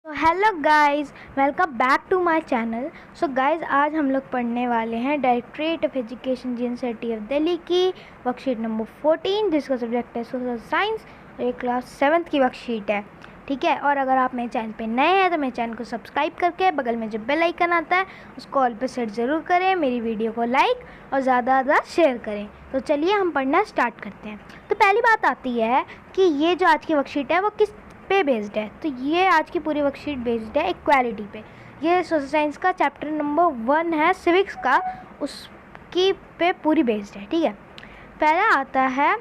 Hello guys, welcome back to my channel. So guys, आज हम लोग पढ़ने वाले हैं Directorate of Education University of Delhi की वर्कशीट नंबर 14, जिसका सब्जेक्ट है सोशल साइंस और ये क्लास 7th की वर्कशीट है। ठीक है, और अगर आप मेरे चैनल पे नए हैं तो मेरे चैनल को सब्सक्राइब करके बगल में जो बेल आइकन आता है उसको ऑल पे सेट ज़रूर करें, मेरी वीडियो को लाइक और ज़्यादा ज़्यादा शेयर करें। तो चलिए हम पढ़ना स्टार्ट करते हैं। तो पहली बात आती है कि ये जो आज की वर्कशीट है वो किस पे बेस्ड है। तो ये आज की पूरी वर्कशीट बेस्ड है इक्वालिटी पे। ये सोशल साइंस का चैप्टर नंबर 1 है सिविक्स का, उसकी पे पूरी बेस्ड है। ठीक है, पहला आता है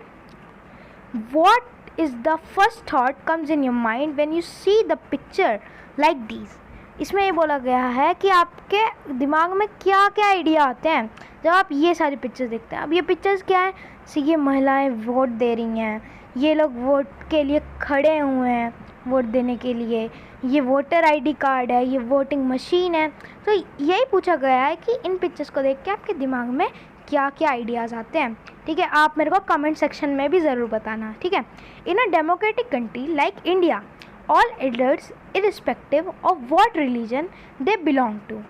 what is the first thought comes in your mind when you see the picture like these. इसमें ये बोला गया है कि आपके दिमाग में क्या क्या आइडिया आते हैं जब आप ये सारी पिक्चर्स देखते हैं। अब ये पिक्चर्स क्या है? ये महिलाएं वोट दे रही हैं, ये लोग वोट के लिए खड़े हुए हैं वोट देने के लिए, ये वोटर आईडी कार्ड है, ये वोटिंग मशीन है। तो यही पूछा गया है कि इन पिक्चर्स को देख के आपके दिमाग में क्या क्या आइडियाज़ आते हैं। ठीक है, आप मेरे को कमेंट सेक्शन में भी ज़रूर बताना। ठीक है, in a democratic country like India, all adults irrespective of what religion they belong to,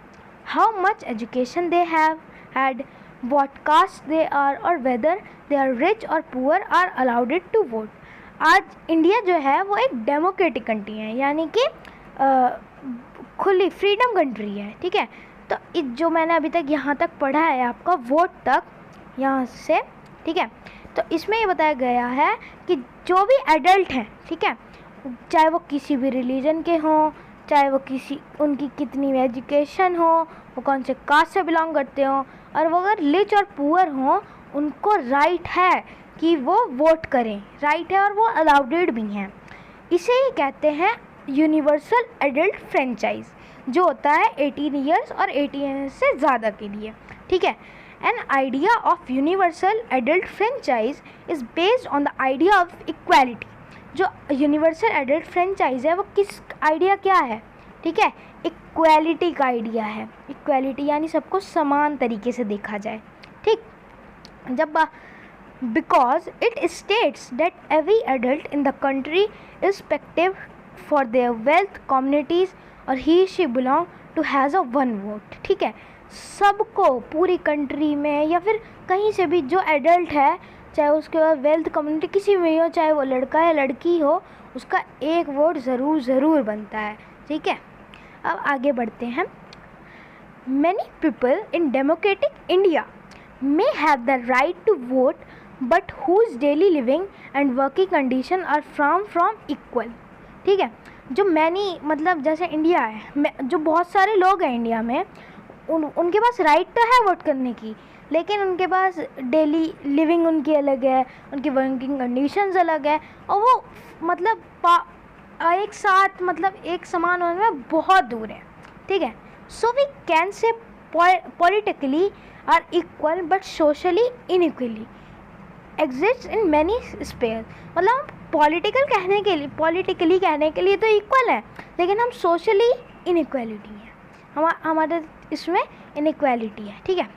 how much education they have had, what caste they are or whether they are rich or poor are allowed to vote। आज India जो है वो एक democratic country है, यानी कि खुली freedom country है। ठीक है, तो जो मैंने अभी तक यहाँ तक पढ़ा है आपका वोट तक यहाँ से, ठीक है, तो इसमें ये बताया गया है कि जो भी एडल्ट हैं, ठीक है, चाहे वो किसी भी रिलीजन के हों, चाहे वो उनकी कितनी भी एजुकेशन हो, वो कौन से कास्ट से बिलोंग करते हों, और वो अगर रिच और पुअर हों, उनको राइट है कि वो वोट करें, राइट है, और वो अलाउडेड भी हैं। इसे ही कहते हैं यूनिवर्सल एडल्ट फ्रेंचाइज, जो होता है 18 ईयर्स और 18 ईयर्स से ज़्यादा के लिए। ठीक है, an idea of universal adult franchise is based on the idea of equality. जो यूनिवर्सल एडल्ट फ्रेंचाइज है वो किस आइडिया क्या है? ठीक है, इक्वालिटी का आइडिया है। इक्वालिटी यानी सबको समान तरीके से देखा जाए। ठीक, जब because it states that every adult in the country respective for their wealth communities और he she belong to has a one vote. ठीक है, सबको पूरी कंट्री में या फिर कहीं से भी जो एडल्ट है, चाहे उसके बाद वेल्थ कम्युनिटी किसी में हो, चाहे वो लड़का या लड़की हो, उसका एक वोट ज़रूर बनता है। ठीक है, अब आगे बढ़ते हैं। Many people in democratic India may have the right to vote but whose daily living and working condition are from equal. ठीक है, जो मैनी मतलब जैसे इंडिया है, जो बहुत सारे लोग हैं इंडिया में, उनके पास राइट तो है वोट करने की, लेकिन उनके पास डेली लिविंग उनकी अलग है, उनकी वर्किंग कंडीशंस अलग है, और वो मतलब एक साथ मतलब एक समान होने में बहुत दूर है। ठीक है, so we can say politically are equal but socially inequally exist in many sphere. मतलब हम पॉलिटिकली कहने के लिए तो इक्वल है, लेकिन हम सोशली इनइक्वालिटी है, हमारे इसमें इनइक्वालिटी है। ठीक है,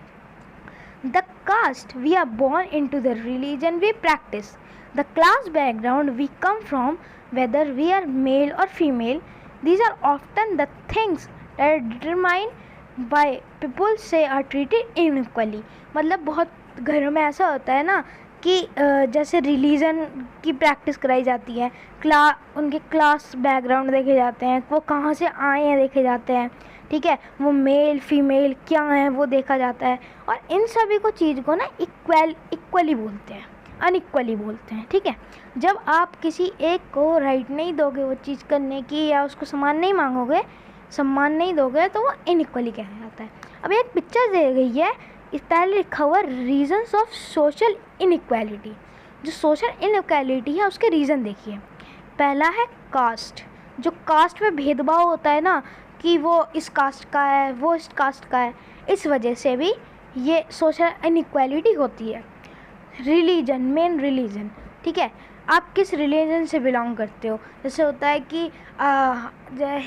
the caste we are born into, the religion we practice, the class background we come from, whether we are male or female, these are often the things that are determined by people say are treated unequally। मतलब बहुत घरों में ऐसा होता है ना कि जैसे रिलीजन की प्रैक्टिस कराई जाती है, उनके क्लास बैकग्राउंड देखे जाते हैं, वो कहाँ से आए हैं देखे जाते हैं। ठीक है, वो मेल फीमेल क्या है वो देखा जाता है, और इन सभी को चीज़ को ना इक्वली बोलते हैं, अनइक्वली बोलते हैं। ठीक है, जब आप किसी एक को राइट नहीं दोगे वो चीज़ करने की, या उसको सम्मान नहीं दोगे तो वो इनइक्वली कहा जाता है। अब एक पिक्चर दे गई है, इस पहले लिखा हुआ रीजन्स ऑफ सोशल इनइक्वालिटी। जो सोशल इनइक्वालिटी है उसके रीज़न देखिए। पहला है कास्ट। जो कास्ट में भेदभाव होता है ना, कि वो इस कास्ट का है, वो इस कास्ट का है, इस वजह से भी ये सोशल इनइक्वालिटी होती है। Religion, main religion. ठीक है, आप किस रिलीजन से बिलोंग करते हो? जैसे होता है कि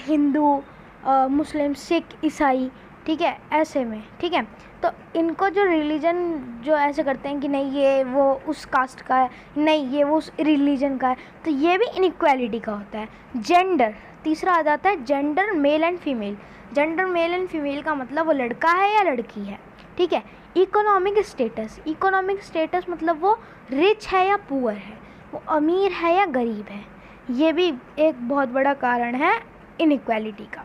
हिंदू, मुस्लिम, सिख, ईसाई, ठीक है, ऐसे में, ठीक है। तो इनको जो रिलीजन जो ऐसे करते हैं कि नहीं ये वो उस कास्ट का है, नहीं ये वो उस रिलीजन का है, तो ये भी इनइक्वालिटी का होता है। जेंडर, तीसरा आ जाता है gender male and female. Gender male and female का मतलब वो लड़का है या लड़की है, ठीक है। इकोनॉमिक स्टेटस, इकोनॉमिक स्टेटस मतलब वो रिच है या पुअर है, वो अमीर है या गरीब है, ये भी एक बहुत बड़ा कारण है इनइक्वालिटी का,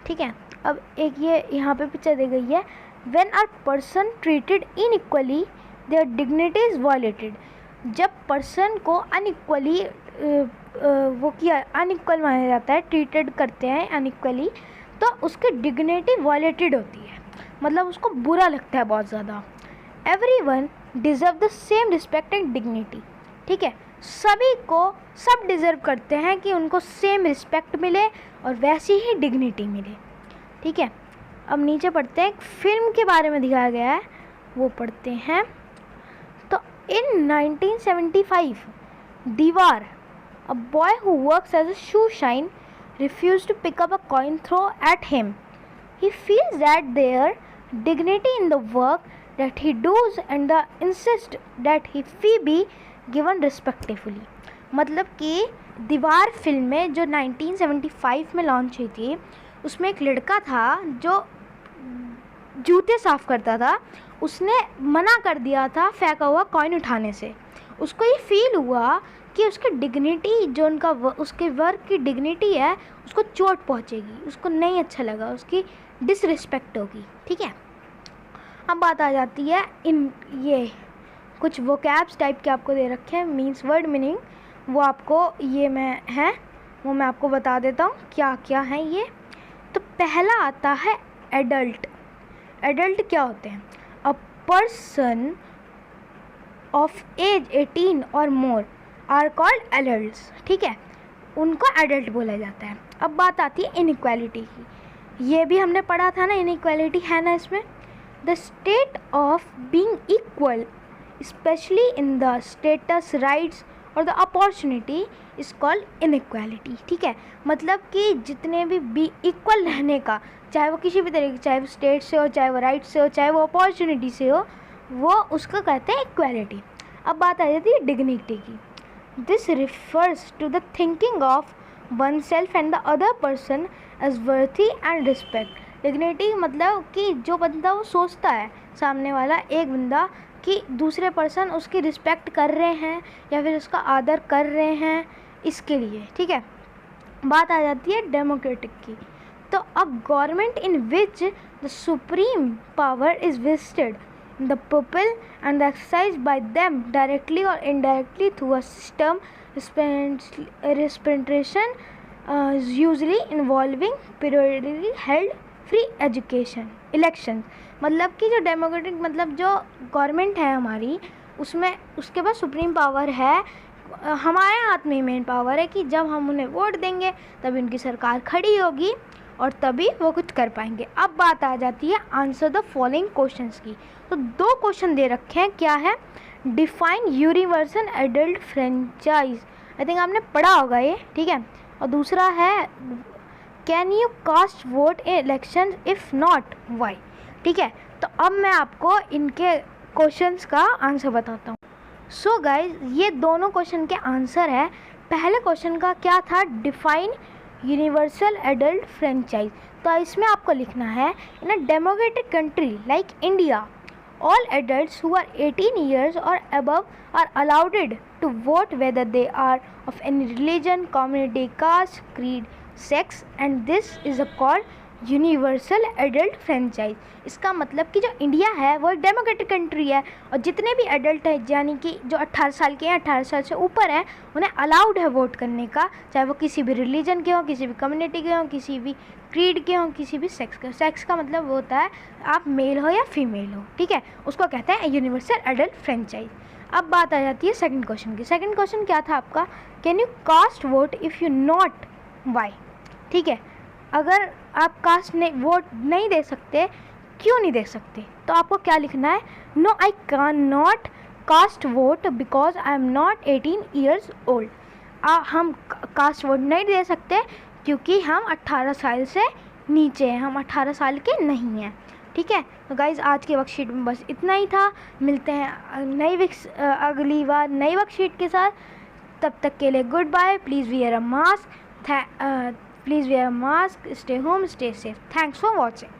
ठीक है। अब एक ये यहाँ पे पिक्चर दी गई है, when are person treated inequally their dignity is violated. जब पर्सन को अनइक्वली वो किया अनइक्वल माना जाता है, ट्रीटेड करते हैं अनइक्वली, तो उसकी डिग्निटी वायलेटेड होती है, मतलब उसको बुरा लगता है बहुत ज़्यादा। Everyone deserve the same respect and dignity, ठीक है। सभी को सब डिज़र्व करते हैं कि उनको सेम रिस्पेक्ट मिले और वैसी ही डिग्निटी मिले, ठीक है। अब नीचे पढ़ते हैं, एक फिल्म के बारे में दिखाया गया है, वो पढ़ते हैं। तो इन 1975 दीवार, a boy who works as a shoe shine refused to pick up a coin throw at him. He feels that their dignity in the work that he does and the insist that he be given respectfully. मतलब कि दीवार film में जो 1975 में launch हुई थी, उसमें एक लड़का था जो जूते साफ़ करता था, उसने मना कर दिया था फेंका हुआ कॉइन उठाने से। उसको ये फील हुआ कि उसकी डिग्निटी जो उनका उसके वर्क की डिग्निटी है उसको चोट पहुंचेगी, उसको नहीं अच्छा लगा, उसकी डिसरिस्पेक्ट होगी, ठीक है। अब बात आ जाती है इन ये कुछ वोकैब्स टाइप के आपको दे रखे हैं, मीन्स वर्ड मीनिंग, वो आपको ये वो मैं आपको बता देता हूँ क्या क्या है ये। तो पहला आता है एडल्ट। एडल्ट क्या होते हैं? अ पर्सन ऑफ एज 18 और मोर आर कॉल्ड एडल्ट्स, ठीक है, उनको एडल्ट बोला जाता है। अब बात आती है इनइक्वालिटी की, ये भी हमने पढ़ा था ना, इनइक्वालिटी है ना इसमें। The state of being equal specially in the status rights और the opportunity is called inequality, ठीक है। मतलब कि जितने भी इक्वल रहने का, चाहे वो किसी भी तरीके, चाहे वो स्टेट से हो, चाहे वो राइट से हो, चाहे वो अपॉर्चुनिटी से हो, वो उसको कहते हैं इक्वालिटी। अब बात आ जाती है डिग्निटी की। This refers to the thinking of one self and the other person as worthy and respect. Dignity मतलब कि जो बंदा वो सोचता है, सामने वाला एक बंदा, कि दूसरे पर्सन उसकी रिस्पेक्ट कर रहे हैं या फिर उसका आदर कर रहे हैं, इसके लिए, ठीक है। बात आ जाती है डेमोक्रेटिक की। तो a government in which the supreme power is vested in the people and exercise by them directly और indirectly through a system representation usually involving periodically held free education election. मतलब कि जो डेमोक्रेटिक मतलब जो government है हमारी, उसमें उसके पास सुप्रीम पावर है, हमारे हाथ में ही मेन पावर है कि जब हम उन्हें वोट देंगे तभी उनकी सरकार खड़ी होगी और तभी वो कुछ कर पाएंगे। अब बात आ जाती है आंसर द फॉलोइंग क्वेश्चंस की। तो दो क्वेश्चन दे रखे हैं, क्या है? Define universal adult franchise, I think आपने पढ़ा होगा ये, ठीक है। और दूसरा है can you cast vote in election if not why, ठीक है। तो अब मैं आपको इनके क्वेश्चंस का आंसर बताता हूँ। सो गाइज, ये दोनों क्वेश्चन के आंसर है। पहले क्वेश्चन का क्या था? Define universal adult franchise. तो इसमें आपको लिखना है, in a democratic country like India all adults who are 18 years or above are allowed to vote whether they are of any religion, community, caste, creed, sex, and this is called universal adult franchise. इसका मतलब कि जो India है वो एक democratic country है और जितने भी एडल्ट हैं, यानी कि जो 18 साल के हैं, 18 साल से ऊपर हैं, उन्हें अलाउड है वोट करने का, चाहे वो किसी भी रिलीजन के हों, किसी भी कम्युनिटी के हों, किसी भी क्रीड के हों, किसी भी सेक्स के। सेक्स का मतलब वो होता है आप मेल हो या फीमेल हो, ठीक है, उसको कहते हैं यूनिवर्सल एडल्ट फ्रेंचाइज। अब बात आ जाती है सेकंड क्वेश्चन की। सेकंड क्वेश्चन क्या था आपका? Can you cast vote if you not why, ठीक है। अगर आप कास्ट नहीं वोट नहीं दे सकते, क्यों नहीं दे सकते? तो आपको क्या लिखना है? No I can not cast vote because I am not 18 years old. हम कास्ट वोट नहीं दे सकते क्योंकि हम 18 साल से नीचे हैं, हम 18 साल के नहीं हैं। ठीक है, तो गाइज़ आज के वर्कशीट में बस इतना ही था। मिलते हैं अगली बार नई वर्कशीट के साथ। तब तक के लिए goodbye. Please wear a mask, stay home, stay safe. Thanks for watching.